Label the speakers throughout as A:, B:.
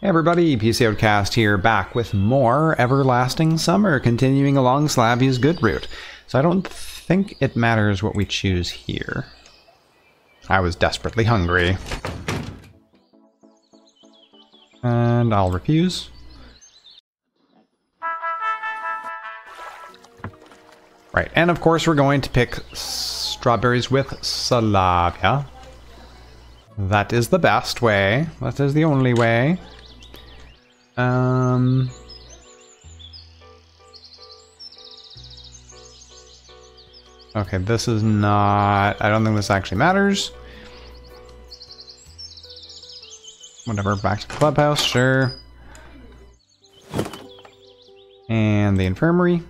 A: Hey everybody, PC Outcast here, back with more Everlasting Summer, continuing along Slavia's good route. So I don't think it matters what we choose here. I was desperately hungry. And I'll refuse. Right, and of course we're going to pick strawberries with Slavia. That is the best way. That is the only way. Okay, this is not... I don't think this actually matters. Whatever, back to the clubhouse, sure. And the infirmary.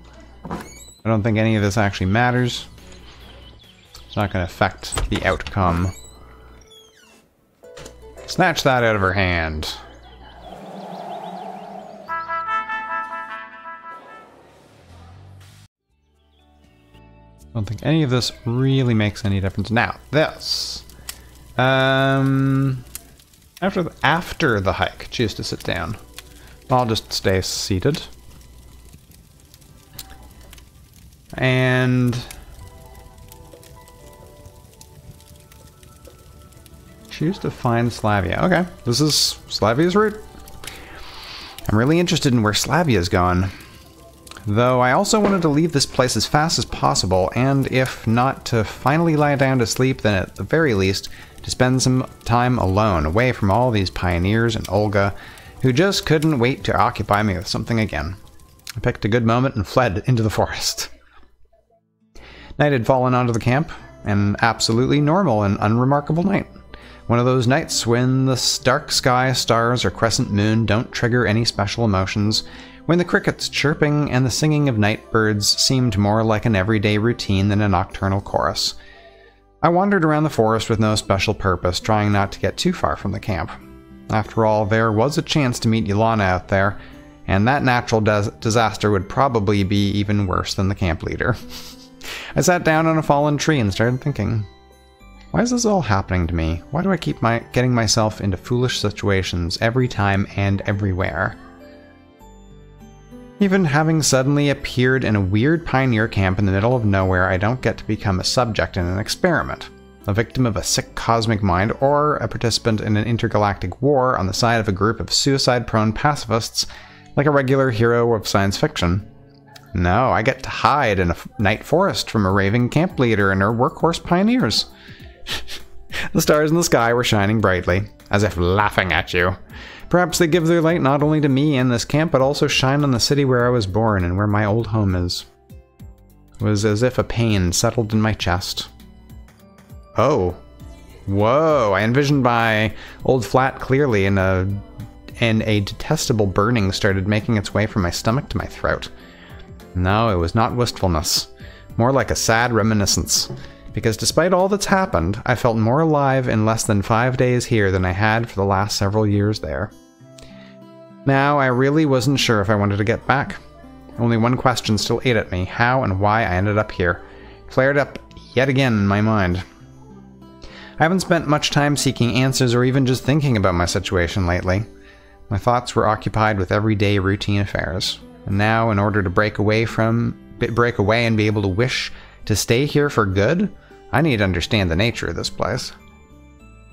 A: I don't think any of this actually matters. It's not going to affect the outcome. Snatch that out of her hand. I don't think any of this really makes any difference. Now, this. After the hike, choose to sit down. I'll just stay seated. And choose to find Slavia. Okay, this is Slavia's route. I'm really interested in where Slavia's gone. Though I also wanted to leave this place as fast as possible, and if not to finally lie down to sleep, then at the very least to spend some time alone, away from all these pioneers and Olga, who just couldn't wait to occupy me with something again. I picked a good moment and fled into the forest. Night had fallen onto the camp, an absolutely normal and unremarkable night. One of those nights when the dark sky, stars, or crescent moon don't trigger any special emotions, when the crickets chirping and the singing of night birds seemed more like an everyday routine than a nocturnal chorus. I wandered around the forest with no special purpose, trying not to get too far from the camp. After all, there was a chance to meet Yelena out there, and that natural disaster would probably be even worse than the camp leader. I sat down on a fallen tree and started thinking, why is this all happening to me? Why do I keep getting myself into foolish situations every time and everywhere? Even having suddenly appeared in a weird pioneer camp in the middle of nowhere, I don't get to become a subject in an experiment, a victim of a sick cosmic mind, or a participant in an intergalactic war on the side of a group of suicide-prone pacifists like a regular hero of science fiction. No, I get to hide in a night forest from a raving camp leader and her workhorse pioneers. The stars in the sky were shining brightly, as if laughing at you. Perhaps they give their light not only to me and this camp, but also shine on the city where I was born and where my old home is. It was as if a pain settled in my chest. Oh. Whoa, I envisioned my old flat clearly, and a detestable burning started making its way from my stomach to my throat. No, it was not wistfulness. More like a sad reminiscence. Because despite all that's happened, I felt more alive in less than 5 days here than I had for the last several years there. Now, I really wasn't sure if I wanted to get back. Only one question still ate at me: how and why I ended up here. Flared up yet again in my mind. I haven't spent much time seeking answers or even just thinking about my situation lately. My thoughts were occupied with everyday routine affairs. And now, in order to break away and be able to wish to stay here for good, I need to understand the nature of this place.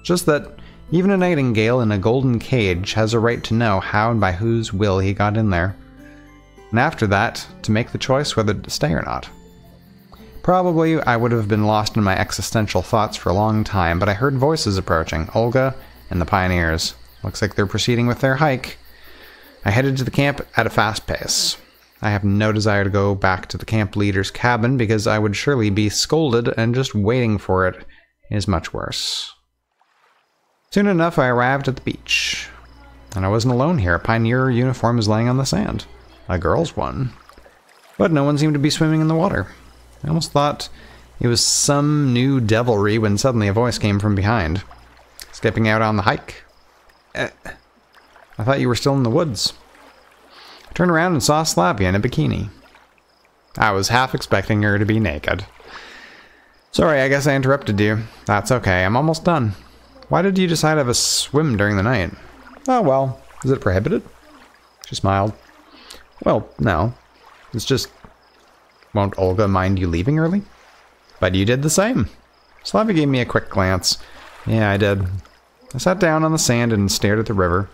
A: Just that even a nightingale in a golden cage has a right to know how and by whose will he got in there. And after that, to make the choice whether to stay or not. Probably I would have been lost in my existential thoughts for a long time, but I heard voices approaching, Olga and the pioneers. Looks like they're proceeding with their hike. I headed to the camp at a fast pace. I have no desire to go back to the camp leader's cabin because I would surely be scolded, and just waiting for it is much worse. Soon enough, I arrived at the beach. And I wasn't alone here. A pioneer uniform is laying on the sand. A girl's one. But no one seemed to be swimming in the water. I almost thought it was some new devilry when suddenly a voice came from behind. Stepping out on the hike. I thought you were still in the woods. I turned around and saw Slavia in a bikini. I was half expecting her to be naked. Sorry, I guess I interrupted you. That's okay, I'm almost done. Why did you decide to have a swim during the night? Oh well, Is it prohibited? She smiled. Well, no. It's just... Won't Olga mind you leaving early? But you did the same. Slavia gave me a quick glance. Yeah, I did. I sat down on the sand and stared at the river.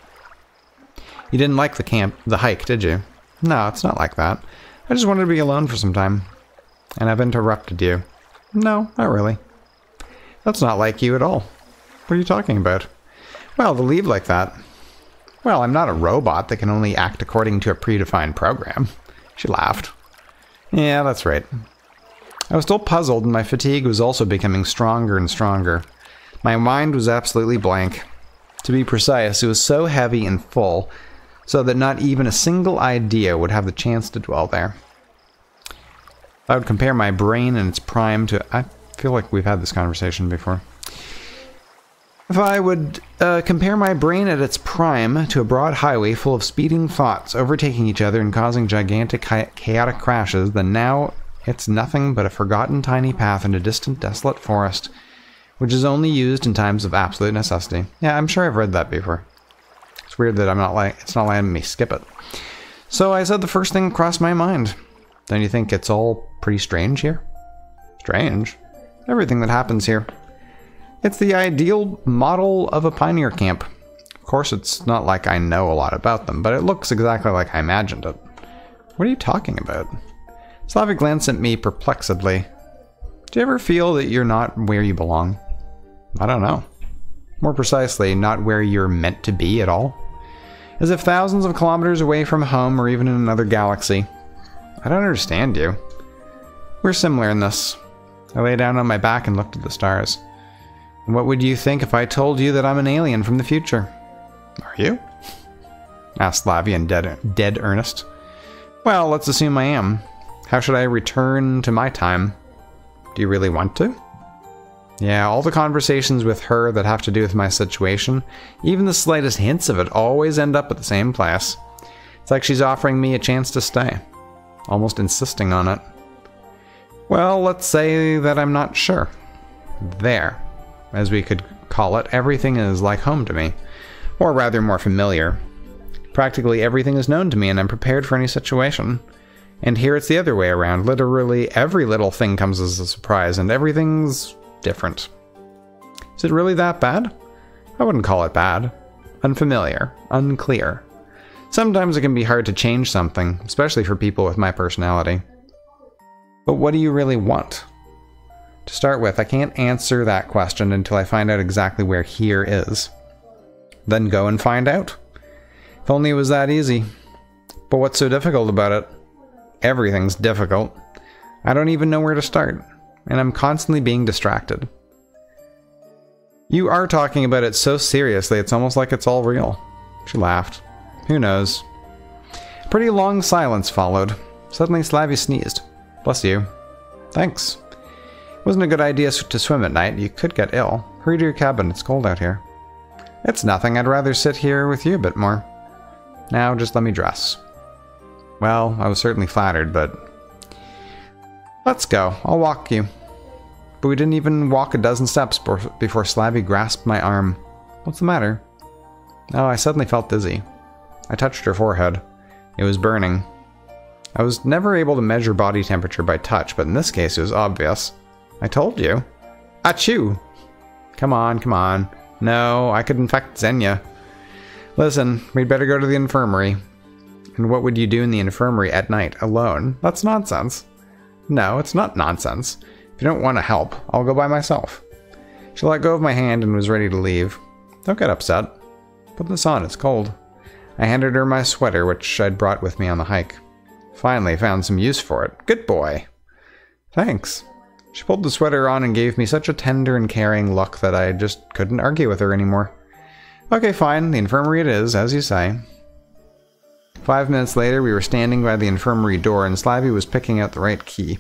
A: You didn't like the hike, did you? No, it's not like that. I just wanted to be alone for some time. And I've interrupted you. No, not really. That's not like you at all. What are you talking about? Well, to leave like that. Well, I'm not a robot that can only act according to a predefined program. She laughed. Yeah, that's right. I was still puzzled, and my fatigue was also becoming stronger and stronger. My mind was absolutely blank. To be precise, it was so heavy and full, so that not even a single idea would have the chance to dwell there. I would compare my brain in its prime to... I feel like we've had this conversation before. If I would compare my brain at its prime to a broad highway full of speeding thoughts, overtaking each other and causing gigantic chaotic crashes, then now it's nothing but a forgotten tiny path in a distant, desolate forest, which is only used in times of absolute necessity. Yeah, I'm sure I've read that before. It's weird that it's not letting me skip it. So I said the first thing crossed my mind. Don't you think it's all pretty strange here? Strange? Everything that happens here. It's the ideal model of a pioneer camp. Of course, it's not like I know a lot about them, but it looks exactly like I imagined it. What are you talking about? Slavia glanced at me perplexedly. Do you ever feel that you're not where you belong? I don't know. More precisely, not where you're meant to be at all? As if thousands of kilometers away from home or even in another galaxy. I don't understand you. We're similar in this. I lay down on my back and looked at the stars. And what would you think if I told you that I'm an alien from the future? Are you? Asked Slavia in dead earnest. Well, let's assume I am. How should I return to my time? Do you really want to? Yeah, all the conversations with her that have to do with my situation, even the slightest hints of it, always end up at the same place. It's like she's offering me a chance to stay. Almost insisting on it. Well, let's say that I'm not sure. There. As we could call it, everything is like home to me. Or rather, more familiar. Practically everything is known to me, and I'm prepared for any situation. And here it's the other way around. Literally every little thing comes as a surprise, and everything's different. Is it really that bad? I wouldn't call it bad. Unfamiliar. Unclear. Sometimes it can be hard to change something, especially for people with my personality. But what do you really want? To start with, I can't answer that question until I find out exactly where here is. Then go and find out. If only it was that easy. But what's so difficult about it? Everything's difficult. I don't even know where to start, and I'm constantly being distracted. You are talking about it so seriously, it's almost like it's all real. She laughed. Who knows? A pretty long silence followed. Suddenly Slavia sneezed. Bless you. Thanks. It wasn't a good idea to swim at night. You could get ill. Hurry to your cabin. It's cold out here. It's nothing. I'd rather sit here with you a bit more. Now, just let me dress. Well, I was certainly flattered, but... Let's go. I'll walk you. But we didn't even walk a dozen steps before Slavia grasped my arm. What's the matter? Oh, I suddenly felt dizzy. I touched her forehead. It was burning. I was never able to measure body temperature by touch, but in this case it was obvious. I told you. Achoo! Come on, come on. No, I could infect Xenia. Listen, we'd better go to the infirmary. And what would you do in the infirmary at night, alone? That's nonsense. No, it's not nonsense. If you don't want to help, I'll go by myself. She let go of my hand and was ready to leave. Don't get upset. Put this on, it's cold. I handed her my sweater, which I'd brought with me on the hike. Finally found some use for it. Good boy. Thanks. She pulled the sweater on and gave me such a tender and caring look that I just couldn't argue with her anymore. Okay, fine, the infirmary it is, as you say. 5 minutes later, we were standing by the infirmary door, and Slavia was picking out the right key.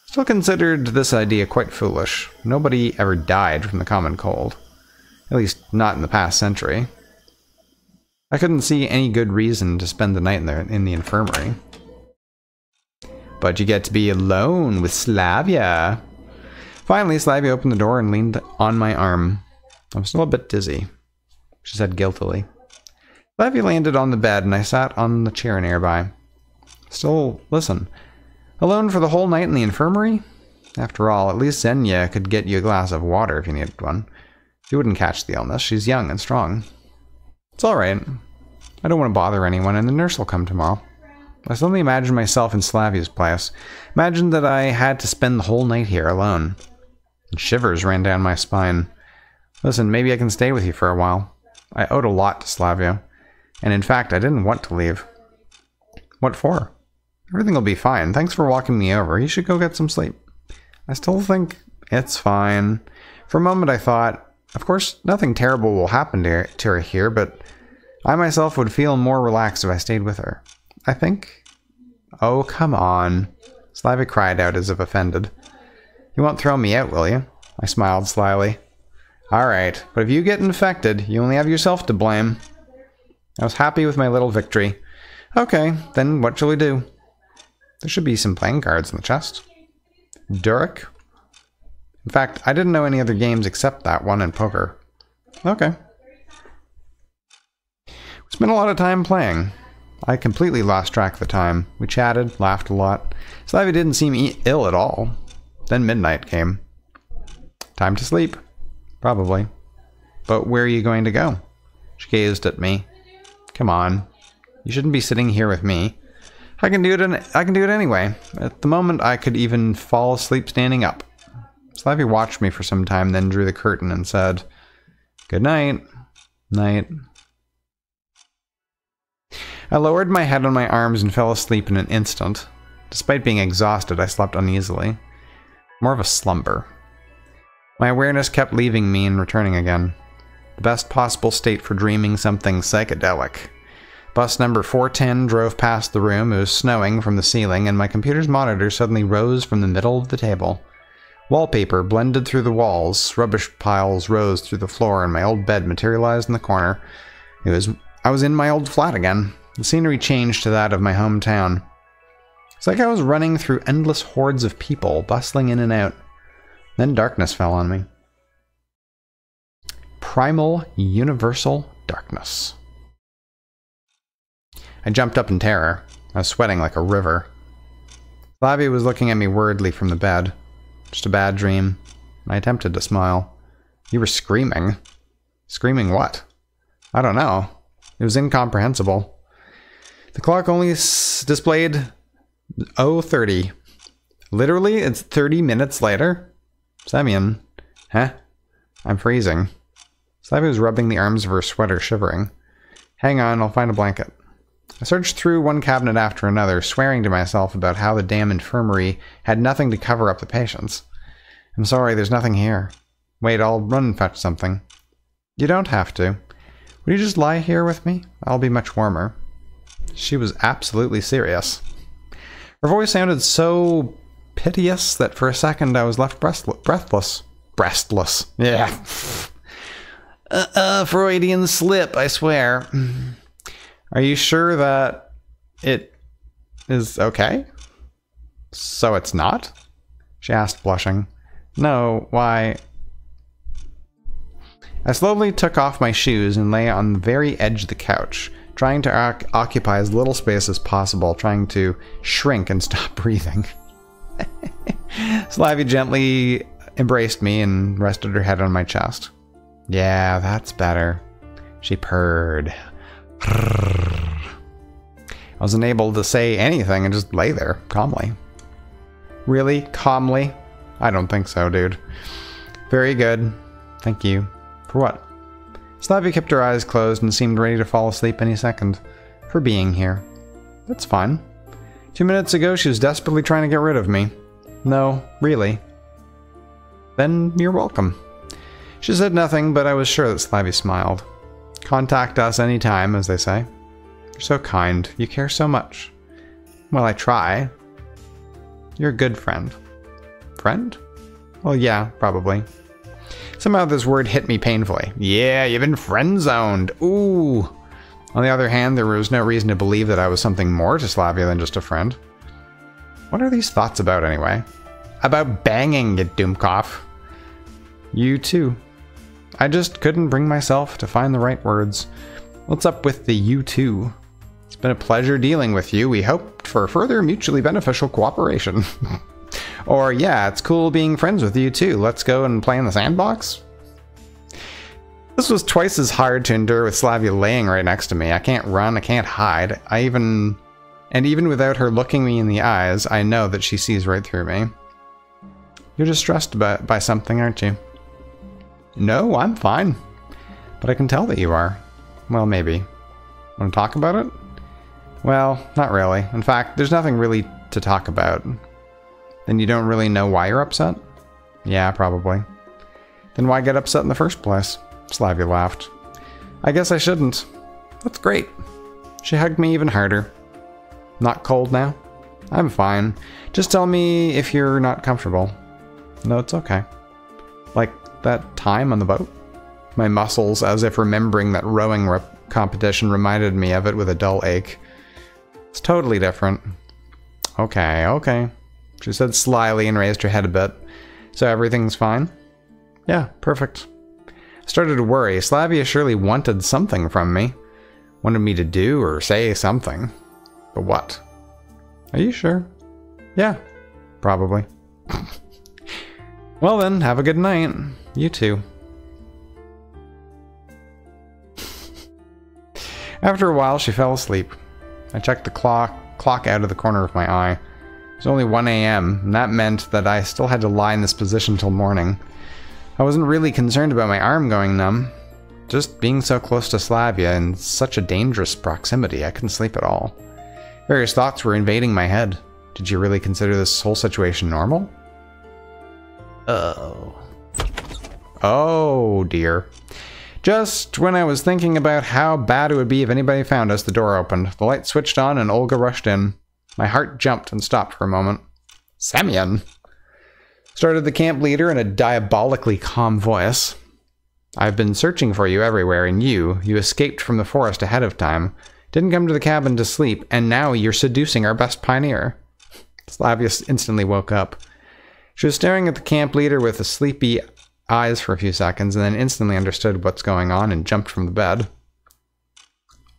A: Still considered this idea quite foolish. Nobody ever died from the common cold. At least, not in the past century. I couldn't see any good reason to spend the night in the infirmary. But you get to be alone with Slavia. Finally, Slavia opened the door and leaned on my arm. I'm still a bit dizzy, she said guiltily. Slavia landed on the bed, and I sat on the chair nearby. Still, listen. Alone for the whole night in the infirmary? After all, at least Xenia could get you a glass of water if you needed one. She wouldn't catch the illness. She's young and strong. It's alright. I don't want to bother anyone, and the nurse will come tomorrow. I suddenly imagined myself in Slavia's place. Imagined that I had to spend the whole night here alone. And shivers ran down my spine. Listen, maybe I can stay with you for a while. I owed a lot to Slavia. And in fact, I didn't want to leave. What for? Everything will be fine. Thanks for walking me over. You should go get some sleep. I still think it's fine. For a moment I thought, of course, nothing terrible will happen to her here, but I myself would feel more relaxed if I stayed with her. I think... Oh, come on. Slavia cried out as if offended. You won't throw me out, will you? I smiled slyly. Alright, but if you get infected, you only have yourself to blame. I was happy with my little victory. Okay, then what shall we do? There should be some playing cards in the chest. Durek? In fact, I didn't know any other games except that one and poker. Okay. We spent a lot of time playing. I completely lost track of the time. We chatted, laughed a lot. Slavia didn't seem ill at all. Then midnight came. Time to sleep. Probably. But where are you going to go? She gazed at me. Come on. You shouldn't be sitting here with me. I can do it anyway. At the moment, I could even fall asleep standing up. Slavia watched me for some time, then drew the curtain and said, "Good night." Night. I lowered my head on my arms and fell asleep in an instant. Despite being exhausted, I slept uneasily. More of a slumber. My awareness kept leaving me and returning again. The best possible state for dreaming something psychedelic. Bus number 410 drove past the room. It was snowing from the ceiling, and my computer's monitor suddenly rose from the middle of the table. Wallpaper blended through the walls, rubbish piles rose through the floor, and my old bed materialized in the corner. I was in my old flat again. The scenery changed to that of my hometown. It's like I was running through endless hordes of people, bustling in and out. Then darkness fell on me. Primal, universal darkness. I jumped up in terror. I was sweating like a river. Slavia was looking at me worriedly from the bed. Just a bad dream. I attempted to smile. You were screaming. Screaming what? I don't know. It was incomprehensible. The clock only displayed 0:30. Literally, it's 30 minutes later? Semyon. Huh? I'm freezing. Slavia was rubbing the arms of her sweater, shivering. Hang on, I'll find a blanket. I searched through one cabinet after another, swearing to myself about how the damn infirmary had nothing to cover up the patients. I'm sorry, there's nothing here. Wait, I'll run and fetch something. You don't have to. Would you just lie here with me? I'll be much warmer. She was absolutely serious. Her voice sounded so piteous that for a second I was left breathless. Breastless. Yeah. Freudian slip, I swear. Are you sure that it is okay? So it's not? She asked, blushing. No, why? I slowly took off my shoes and lay on the very edge of the couch, trying to occupy as little space as possible, trying to shrink and stop breathing. Slavia gently embraced me and rested her head on my chest. Yeah, that's better. She purred. I was unable to say anything and just lay there, calmly. Really? Calmly? I don't think so, dude. Very good. Thank you. For what? Slavia kept her eyes closed and seemed ready to fall asleep any second. For being here. That's fine. 2 minutes ago, she was desperately trying to get rid of me. No, really. Then you're welcome. She said nothing, but I was sure that Slavia smiled. Contact us anytime, as they say. You're so kind. You care so much. Well, I try. You're a good friend. Friend? Well, yeah, probably. Somehow this word hit me painfully. Yeah, you've been friend-zoned. Ooh. On the other hand, there was no reason to believe that I was something more to Slavia than just a friend. What are these thoughts about, anyway? About banging, you doomcoff. You too. I just couldn't bring myself to find the right words. What's up with the you two? It's been a pleasure dealing with you. We hoped for further mutually beneficial cooperation. Or, yeah, it's cool being friends with you too. Let's go and play in the sandbox? This was twice as hard to endure with Slavia laying right next to me. I can't run, I can't hide. And even without her looking me in the eyes, I know that she sees right through me. You're distressed by something, aren't you? No, I'm fine. But I can tell that you are. Well, maybe. Want to talk about it? Well, not really. In fact, there's nothing really to talk about. Then you don't really know why you're upset? Yeah, probably. Then why get upset in the first place? Slavia laughed. I guess I shouldn't. That's great. She hugged me even harder. Not cold now? I'm fine. Just tell me if you're not comfortable. No, it's okay. Like that time on the boat? My muscles, as if remembering that rowing competition, reminded me of it with a dull ache. It's totally different. Okay, okay. She said slyly and raised her head a bit. So everything's fine? Yeah, perfect. I started to worry. Slavia surely wanted something from me. Wanted me to do or say something. But what? Are you sure? Yeah, probably. Well then, have a good night. You too. After a while, she fell asleep. I checked the clock out of the corner of my eye. It was only 1 a.m., and that meant that I still had to lie in this position till morning. I wasn't really concerned about my arm going numb. Just being so close to Slavia in such a dangerous proximity, I couldn't sleep at all. Various thoughts were invading my head. Did you really consider this whole situation normal? Oh dear. Just when I was thinking about how bad it would be if anybody found us, the door opened. The light switched on and Olga rushed in. My heart jumped and stopped for a moment. Semyon! Started the camp leader in a diabolically calm voice. I've been searching for you everywhere, and you escaped from the forest ahead of time, didn't come to the cabin to sleep, and now you're seducing our best pioneer. Slavia instantly woke up. She was staring at the camp leader with a sleepy eyes for a few seconds, and then instantly understood what's going on and jumped from the bed.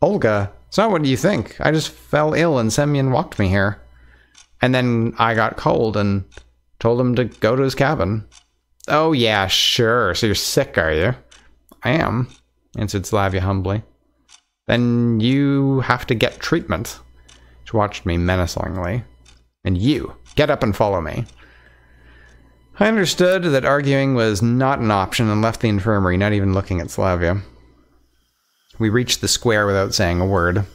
A: Olga, it's not what you think. I just fell ill and Semyon walked me here. And then I got cold and told him to go to his cabin. Oh yeah, sure. So you're sick, are you? I am, answered Slavia humbly. Then you have to get treatment. She watched me menacingly. And you, get up and follow me. I understood that arguing was not an option and left the infirmary, not even looking at Slavia. We reached the square without saying a word.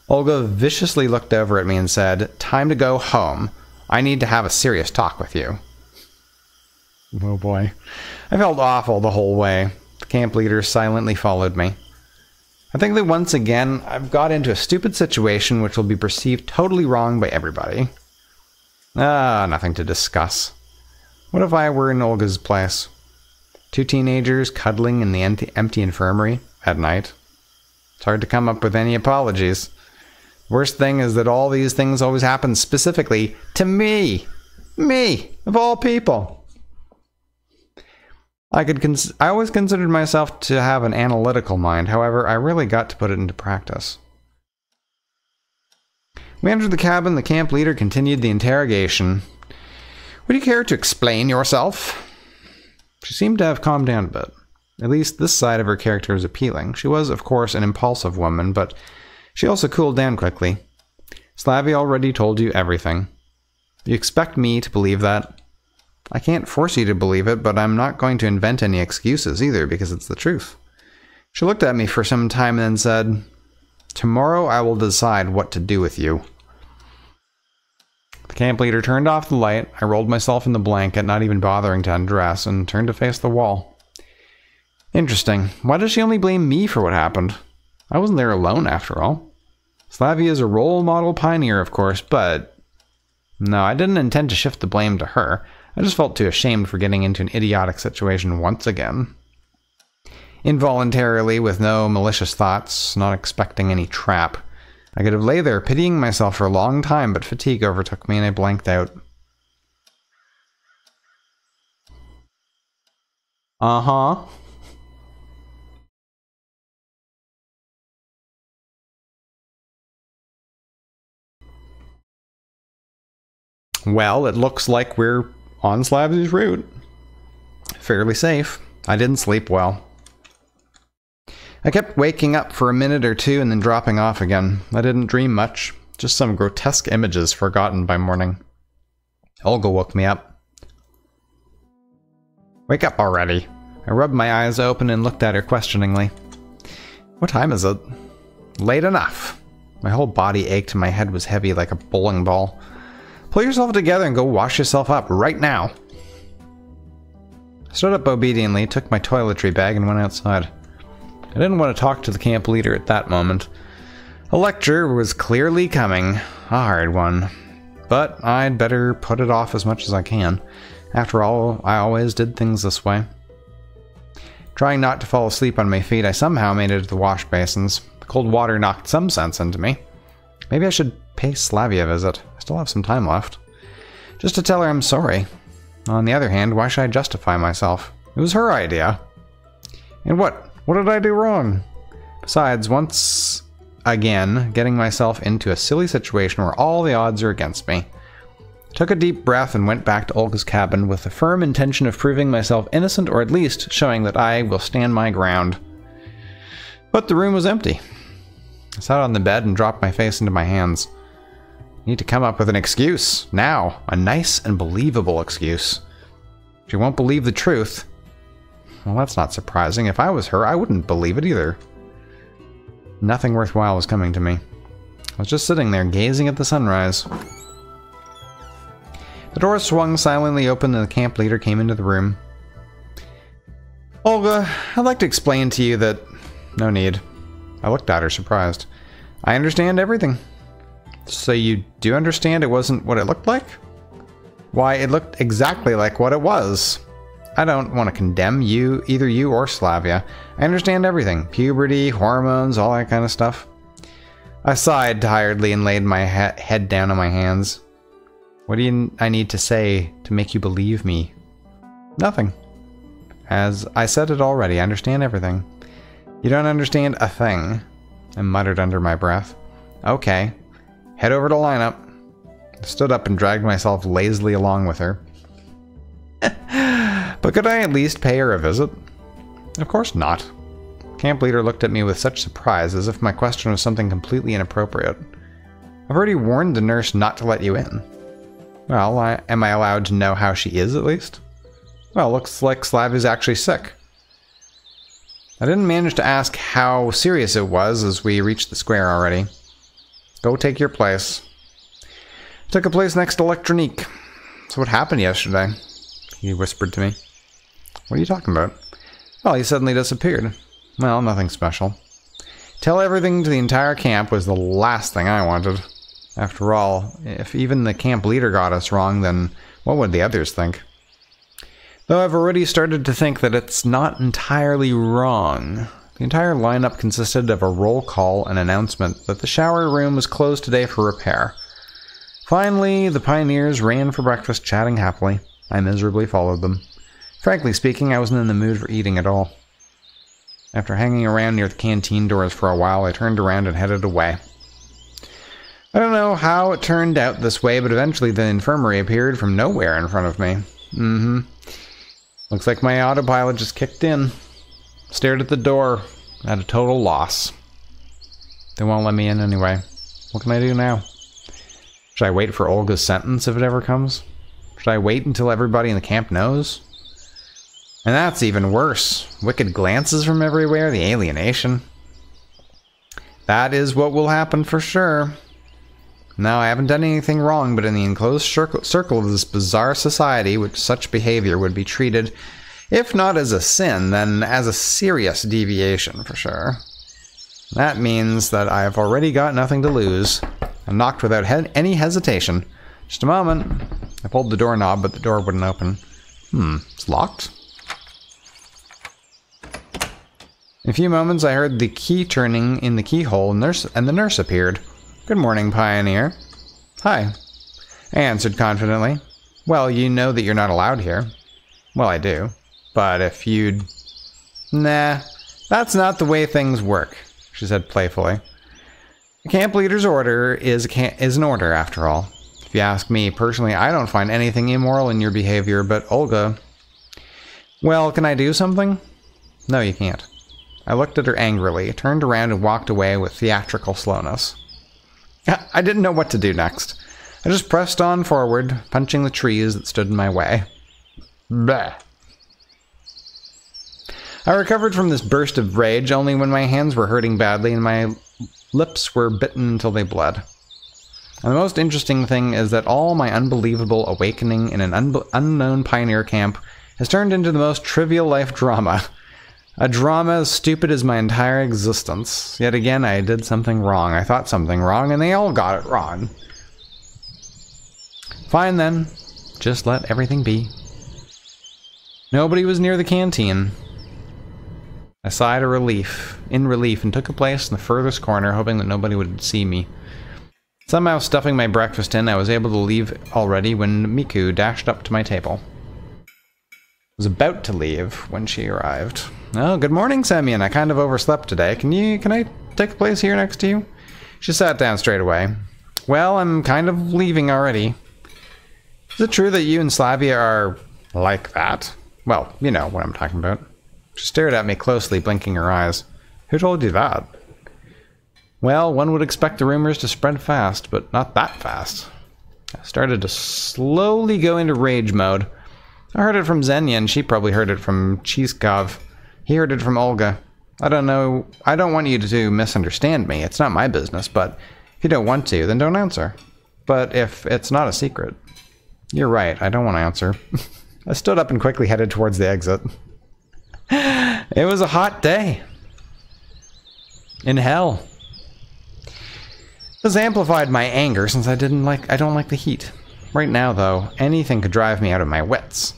A: Olga viciously looked over at me and said, "Time to go home. I need to have a serious talk with you." Oh boy. I felt awful the whole way. The camp leader silently followed me. I think that once again, I've got into a stupid situation which will be perceived totally wrong by everybody. Nothing to discuss. What if I were in Olga's place? 2 teenagers cuddling in the empty infirmary at night. It's hard to come up with any apologies. Worst thing is that all these things always happen specifically to me. Me, of all people. I always considered myself to have an analytical mind. However, I really got to put it into practice. We entered the cabin. The camp leader continued the interrogation. Would you care to explain yourself? She seemed to have calmed down a bit. At least this side of her character was appealing. She was, of course, an impulsive woman, but she also cooled down quickly. Slavia already told you everything. You expect me to believe that? I can't force you to believe it, but I'm not going to invent any excuses either, because it's the truth. She looked at me for some time and then said, "Tomorrow I will decide what to do with you." The camp leader turned off the light. I rolled myself in the blanket, not even bothering to undress, and turned to face the wall. Interesting. Why does she only blame me for what happened? I wasn't there alone, after all. Slavia is a role model pioneer, of course, but... No, I didn't intend to shift the blame to her. I just felt too ashamed for getting into an idiotic situation once again. Involuntarily, with no malicious thoughts, not expecting any trap, I could have lay there pitying myself for a long time, but fatigue overtook me and I blanked out. Uh-huh. Well, it looks like we're on Slavsy's route. Fairly safe. I didn't sleep well. I kept waking up for a minute or two and then dropping off again. I didn't dream much. Just some grotesque images forgotten by morning. Olga woke me up. Wake up already. I rubbed my eyes open and looked at her questioningly. What time is it? Late enough. My whole body ached and my head was heavy like a bowling ball. Pull yourself together and go wash yourself up right now. I stood up obediently, took my toiletry bag and went outside. I didn't want to talk to the camp leader at that moment. A lecture was clearly coming, a hard one. But I'd better put it off as much as I can. After all, I always did things this way. Trying not to fall asleep on my feet, I somehow made it to the wash basins. The cold water knocked some sense into me. Maybe I should pay Slavia a visit. I still have some time left. Just to tell her I'm sorry. On the other hand, why should I justify myself? It was her idea. And what did I do wrong? Besides, once again, getting myself into a silly situation where all the odds are against me. I took a deep breath and went back to Olga's cabin with the firm intention of proving myself innocent, or at least showing that I will stand my ground. But the room was empty. I sat on the bed and dropped my face into my hands. I need to come up with an excuse, now. A nice and believable excuse. She won't believe the truth. Well, that's not surprising. If I was her, I wouldn't believe it either. Nothing worthwhile was coming to me. I was just sitting there, gazing at the sunrise. The door swung silently open and the camp leader came into the room. Olga, I'd like to explain to you that... No need. I looked at her, surprised. I understand everything. So you do understand it wasn't what it looked like? Why, it looked exactly like what it was. I don't want to condemn you, either you or Slavia. I understand everything. Puberty, hormones, all that kind of stuff. I sighed tiredly and laid my head down on my hands. What do I need to say to make you believe me? Nothing. As I said it already, I understand everything. You don't understand a thing, I muttered under my breath. Okay. Head over to lineup. I stood up and dragged myself lazily along with her. But could I at least pay her a visit? Of course not. Camp leader looked at me with such surprise, as if my question was something completely inappropriate. I've already warned the nurse not to let you in. Well, am I allowed to know how she is, at least? Well, looks like Slavia's actually sick. I didn't manage to ask how serious it was as we reached the square already. Go take your place. I took a place next to Electronique. So what happened yesterday? He whispered to me. What are you talking about? Well, he suddenly disappeared. Well, nothing special. Tell everything to the entire camp was the last thing I wanted. After all, if even the camp leader got us wrong, then what would the others think? Though I've already started to think that it's not entirely wrong. The entire lineup consisted of a roll call and announcement that the shower room was closed today for repair. Finally, the pioneers ran for breakfast, chatting happily. I miserably followed them. Frankly speaking, I wasn't in the mood for eating at all. After hanging around near the canteen doors for a while, I turned around and headed away. I don't know how it turned out this way, but eventually the infirmary appeared from nowhere in front of me. Looks like my autopilot just kicked in. Stared at the door, at a total loss. They won't let me in anyway. What can I do now? Should I wait for Olga's sentence if it ever comes? Should I wait until everybody in the camp knows? And that's even worse. Wicked glances from everywhere, the alienation. That is what will happen for sure. Now, I haven't done anything wrong, but in the enclosed circle of this bizarre society, which such behavior would be treated, if not as a sin, then as a serious deviation for sure. That means that I've already got nothing to lose. I knocked without any hesitation. Just a moment. I pulled the doorknob, but the door wouldn't open. It's locked. In a few moments, I heard the key turning in the keyhole, and the nurse appeared. Good morning, Pioneer. Hi. I answered confidently. Well, you know that you're not allowed here. Well, I do. But if you'd... Nah, that's not the way things work, she said playfully. The camp leader's order is an order, after all. If If you ask me, personally, I don't find anything immoral in your behavior, but Olga... Well, can I do something? No, you can't. I looked at her angrily, turned around and walked away with theatrical slowness. I didn't know what to do next. I just pressed on forward, punching the trees that stood in my way. Bleh. I recovered from this burst of rage only when my hands were hurting badly and my lips were bitten until they bled. And the most interesting thing is that all my unbelievable awakening in an unknown pioneer camp has turned into the most trivial life drama. A drama as stupid as my entire existence. Yet again, I did something wrong. I thought something wrong, and they all got it wrong. Fine then. Just let everything be. Nobody was near the canteen. I sighed in relief, and took a place in the furthest corner, hoping that nobody would see me. Somehow stuffing my breakfast in, I was able to leave already when Miku dashed up to my table. I was about to leave when she arrived. Oh, good morning, Semyon. I kind of overslept today. Can I take a place here next to you? She sat down straight away. Well, I'm kind of leaving already. Is it true that you and Slavia are like that? Well, you know what I'm talking about. She stared at me closely, blinking her eyes. Who told you that? Well, one would expect the rumors to spread fast, but not that fast. I started to slowly go into rage mode. I heard it from Xenia, and she probably heard it from Cheeskov. He heard it from Olga. I don't know. I don't want you to misunderstand me. It's not my business, but if you don't want to, then don't answer. But if it's not a secret... You're right, I don't want to answer. I stood up and quickly headed towards the exit. It was a hot day. In hell. This amplified my anger since I don't like the heat. Right now, though, anything could drive me out of my wits.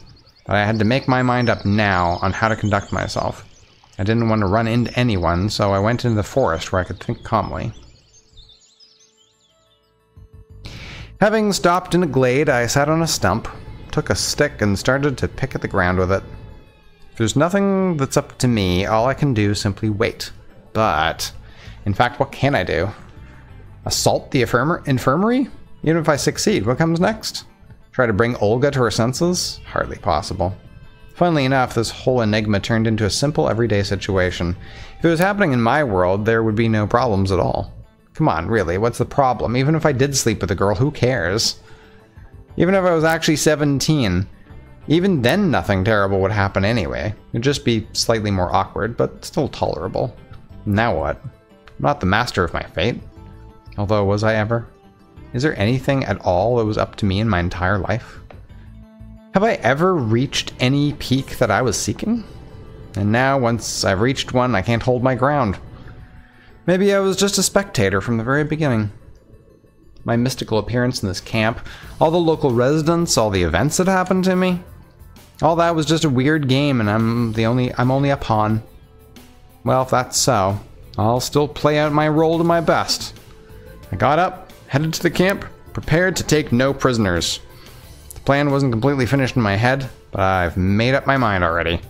A: But I had to make my mind up now on how to conduct myself. I didn't want to run into anyone, so I went into the forest where I could think calmly. Having stopped in a glade, I sat on a stump, took a stick, and started to pick at the ground with it. If there's nothing that's up to me, all I can do is simply wait. But, in fact, what can I do? Assault the infirmary? Even if I succeed, what comes next? Try to bring Olga to her senses? Hardly possible. Funnily enough, this whole enigma turned into a simple everyday situation. If it was happening in my world, there would be no problems at all. Come on, really, what's the problem? Even if I did sleep with a girl, who cares? Even if I was actually 17, even then nothing terrible would happen anyway. It'd just be slightly more awkward, but still tolerable. Now what? I'm not the master of my fate. Although, was I ever? Is there anything at all that was up to me in my entire life? Have I ever reached any peak that I was seeking? And now, once I've reached one, I can't hold my ground. Maybe I was just a spectator from the very beginning. My mystical appearance in this camp, all the local residents, all the events that happened to me, all that was just a weird game, and I'm only a pawn. Well, if that's so, I'll still play out my role to my best. I got up, headed to the camp, prepared to take no prisoners. The plan wasn't completely finished in my head, but I've made up my mind already.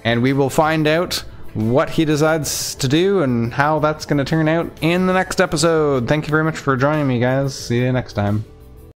A: And we will find out what he decides to do and how that's going to turn out in the next episode. Thank you very much for joining me, guys. See you next time.